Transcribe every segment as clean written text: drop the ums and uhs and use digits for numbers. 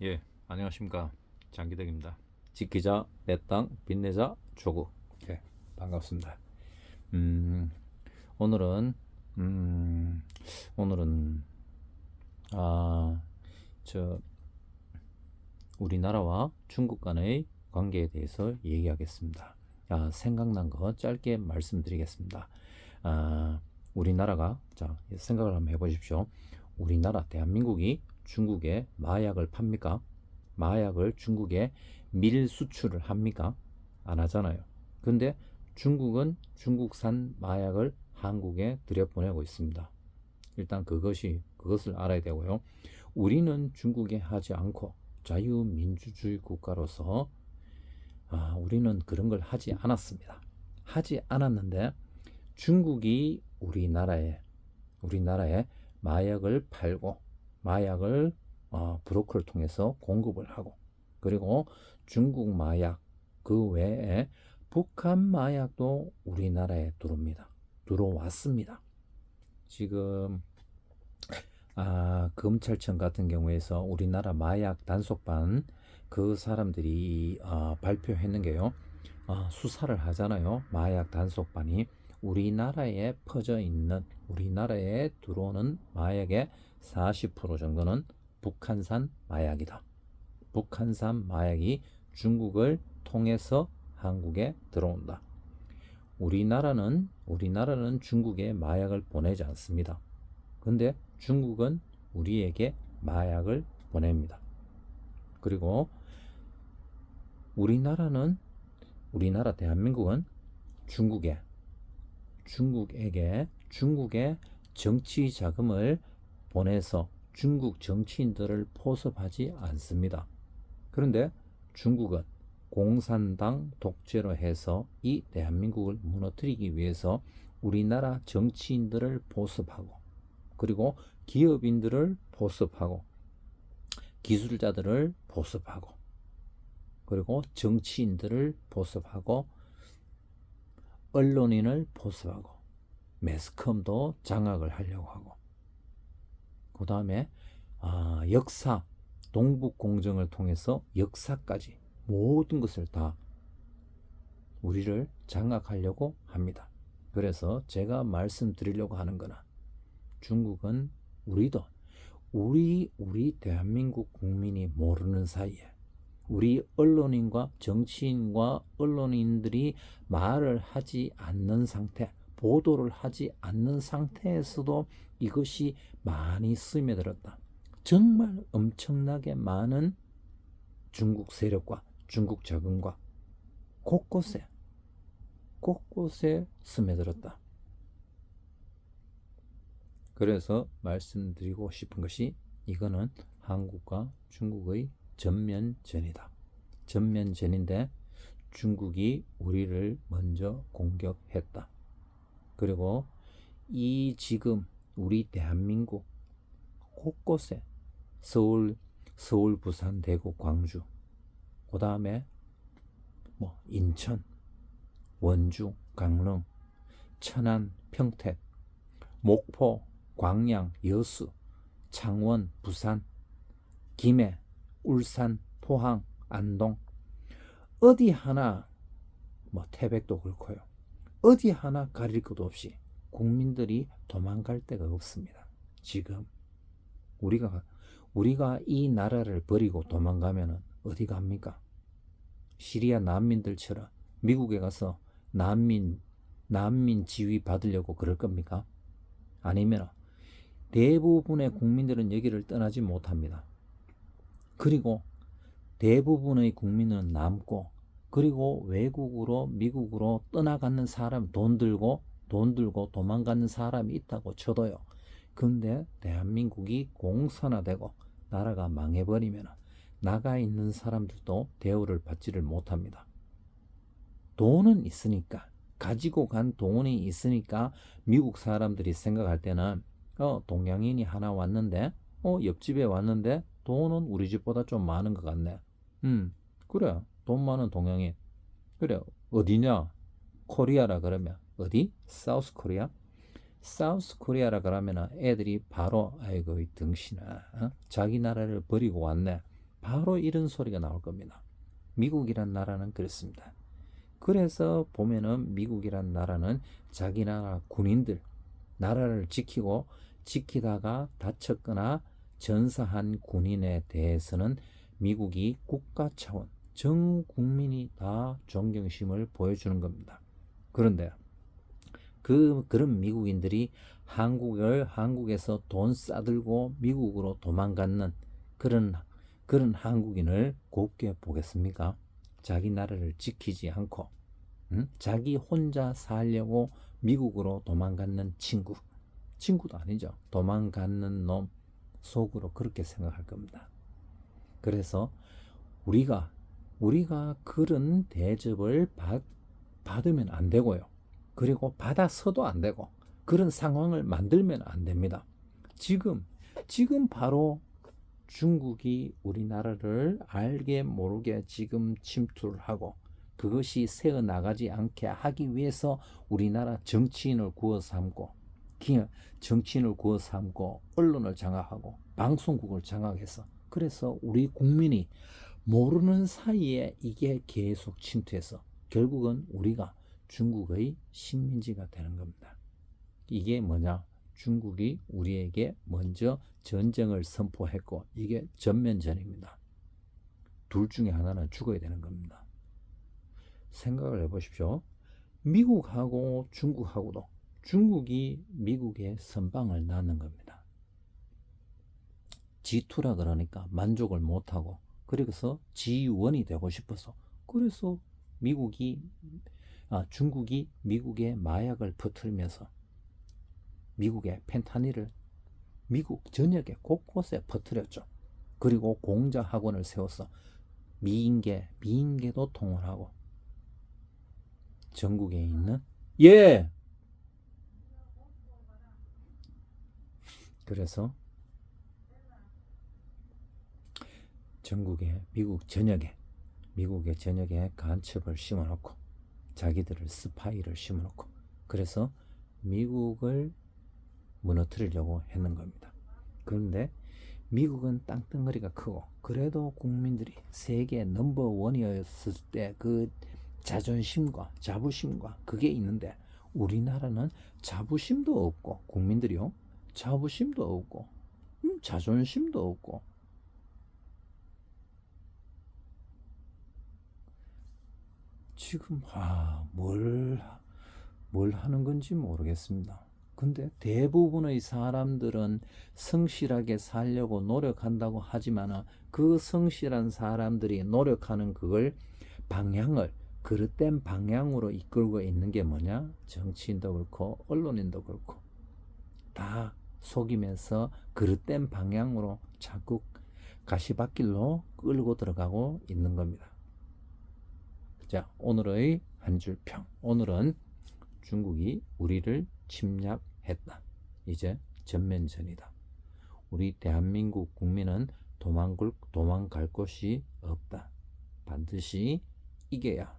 예, 안녕하십니까. 장기덕입니다. 지키자 내 땅 빛내자 조국. 예, 반갑습니다. 음, 오늘은 음, 오늘은 아, 저 우리나라와 중국 간의 관계에 대해서 얘기하겠습니다. 생각난 거 짧게 말씀드리겠습니다. 아, 우리나라가 생각을 한번 해보십시오. 우리나라 대한민국이 중국에 마약을 팝니까? 마약을 중국에 밀 수출을 합니까? 안 하잖아요. 근데 중국은 중국산 마약을 한국에 들여보내고 있습니다. 일단 그것을 알아야 되고요. 우리는 중국에 하지 않고 자유민주주의 국가로서 우리는 그런 걸 하지 않았습니다. 하지 않았는데 중국이 우리나라에 마약을 팔고 마약을 브로커를 통해서 공급을 하고, 그리고 중국 마약 그 외에 북한 마약도 우리나라에 들어왔습니다. 지금 검찰청 같은 경우에서 우리나라 마약 단속반 그 사람들이 발표했는 게요. 수사를 하잖아요. 마약 단속반이 우리나라에 퍼져 있는, 우리나라에 들어오는 마약의 40% 정도는 북한산 마약이다. 북한산 마약이 중국을 통해서 한국에 들어온다. 우리나라는 중국에 마약을 보내지 않습니다. 근데 중국은 우리에게 마약을 보냅니다. 그리고 우리나라 대한민국은 중국의 정치 자금을 보내서 중국 정치인들을 포섭하지 않습니다. 그런데 중국은 공산당 독재로 해서 이 대한민국을 무너뜨리기 위해서 우리나라 정치인들을 포섭하고, 그리고 기업인들을 포섭하고, 기술자들을 포섭하고, 그리고 정치인들을 포섭하고, 언론인을 포섭하고, 매스컴도 장악을 하려고 하고, 그 다음에 역사, 동북공정을 통해서 역사까지 모든 것을 다 우리를 장악하려고 합니다. 그래서 제가 말씀드리려고 하는 거는, 중국은 우리 대한민국 국민이 모르는 사이에 우리 언론인과 정치인과 언론인들이 말을 하지 않는 상태, 보도를 하지 않는 상태에서도 이것이 많이 스며들었다. 정말 엄청나게 많은 중국 세력과 중국 자금과 곳곳에 스며들었다. 그래서 말씀드리고 싶은 것이, 이거는 한국과 중국의 전면전이다. 전면전인데 중국이 우리를 먼저 공격했다. 그리고 지금 우리 대한민국 곳곳에 서울, 부산, 대구, 광주, 그 다음에 인천, 원주, 강릉, 천안, 평택, 목포, 광양, 여수, 창원, 부산, 김해, 울산, 포항, 안동, 어디 하나, 태백도 그렇고요. 어디 하나 가릴 것 없이 국민들이 도망갈 데가 없습니다. 지금 우리가 이 나라를 버리고 도망가면 어디 갑니까? 시리아 난민들처럼 미국에 가서 난민 지위 받으려고 그럴 겁니까? 아니면 대부분의 국민들은 여기를 떠나지 못합니다. 그리고 대부분의 국민은 남고, 그리고 외국으로, 미국으로 떠나가는 사람, 돈 들고 도망가는 사람이 있다고 쳐도요. 근데 대한민국이 공산화되고 나라가 망해버리면 나가 있는 사람들도 대우를 받지를 못합니다. 돈은 있으니까, 가지고 간 돈이 있으니까 미국 사람들이 생각할 때는 동양인이 하나 왔는데, 옆집에 왔는데 돈은 우리 집보다 좀 많은 것 같네. 그래, 돈 많은 동양인. 그래, 어디냐? 코리아라 그러면 어디? 사우스 코리아? 사우스 코리아라 그러면 애들이 바로, 아이고 이 등신아, 자기 나라를 버리고 왔네. 바로 이런 소리가 나올 겁니다. 미국이란 나라는 그렇습니다. 그래서 보면은 미국이란 나라는 자기 나라 군인들, 나라를 지키다가 다쳤거나 전사한 군인에 대해서는 미국이 국가 차원, 전 국민이 다 존경심을 보여주는 겁니다. 그런데 그런 미국인들이 한국에서 돈 싸들고 미국으로 도망갔는 그런 한국인을 곱게 보겠습니까? 자기 나라를 지키지 않고 자기 혼자 살려고 미국으로 도망갔는 친구도 아니죠. 도망갔는 놈 속으로 그렇게 생각할 겁니다. 그래서 우리가 그런 대접을 받으면 안 되고요. 그리고 받아서도 안 되고 그런 상황을 만들면 안 됩니다. 지금 바로 중국이 우리나라를 알게 모르게 지금 침투를 하고 그것이 새어나가지 않게 하기 위해서 우리나라 정치인을 구워 삼고 언론을 장악하고 방송국을 장악해서 그래서 우리 국민이 모르는 사이에 이게 계속 침투해서 결국은 우리가 중국의 식민지가 되는 겁니다. 이게 뭐냐? 중국이 우리에게 먼저 전쟁을 선포했고 이게 전면전입니다. 둘 중에 하나는 죽어야 되는 겁니다. 생각을 해보십시오. 미국하고 중국하고도 중국이 미국의 선방을 낳는 겁니다. G2라 그러니까 만족을 못하고 그래서 G1이 되고 싶어서 그래서 중국이 미국의 마약을 퍼뜨리면서 미국의 펜타닐을 미국 전역에 곳곳에 퍼뜨렸죠. 그리고 공자 학원을 세워서 미인계도 통솔하고 전국에 있는 그래서 전국에 미국의 전역에 간첩을 심어놓고 자기들을 스파이를 심어놓고 그래서 미국을 무너뜨리려고 했는 겁니다. 그런데 미국은 땅덩어리가 크고 그래도 국민들이 세계 넘버원이었을 때 그 자존심과 자부심과 그게 있는데 우리나라는 자부심도 없고 국민들이요 자부심도 없고 자존심도 없고 지금 뭘 하는 건지 모르겠습니다. 근데 대부분의 사람들은 성실하게 살려고 노력한다고 하지만 그 성실한 사람들이 노력하는 그걸 그릇된 방향으로 이끌고 있는 게 뭐냐? 정치인도 그렇고 언론인도 그렇고 다 속이면서 그릇된 방향으로 자꾸 가시밭길로 끌고 들어가고 있는 겁니다. 자, 오늘의 한 줄 평. 오늘은 중국이 우리를 침략했다. 이제 전면전이다. 우리 대한민국 국민은 도망갈 곳이 없다. 반드시 이겨야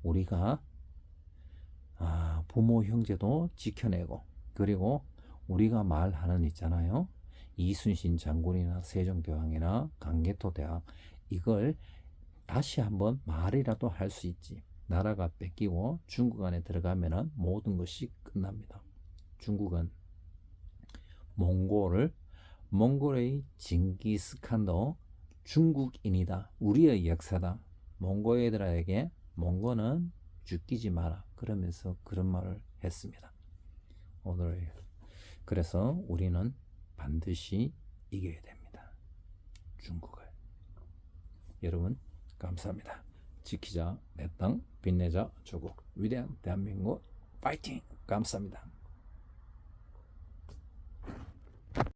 우리가 부모 형제도 지켜내고 그리고 우리가 말하는 있잖아요. 이순신 장군이나 세종대왕이나 강개토대왕 이걸 다시 한번 말이라도 할 수 있지. 나라가 뺏기고 중국 안에 들어가면 모든 것이 끝납니다. 중국은 몽골의 징기스칸도 중국인이다. 우리의 역사다. 몽골애들에게 몽골은 죽이지 마라. 그러면서 그런 말을 했습니다. 그래서 우리는 반드시 이겨야 됩니다. 중국을. 여러분 감사합니다. 지키자 내 땅, 빛내자 조국, 위대한 대한민국 파이팅! 감사합니다.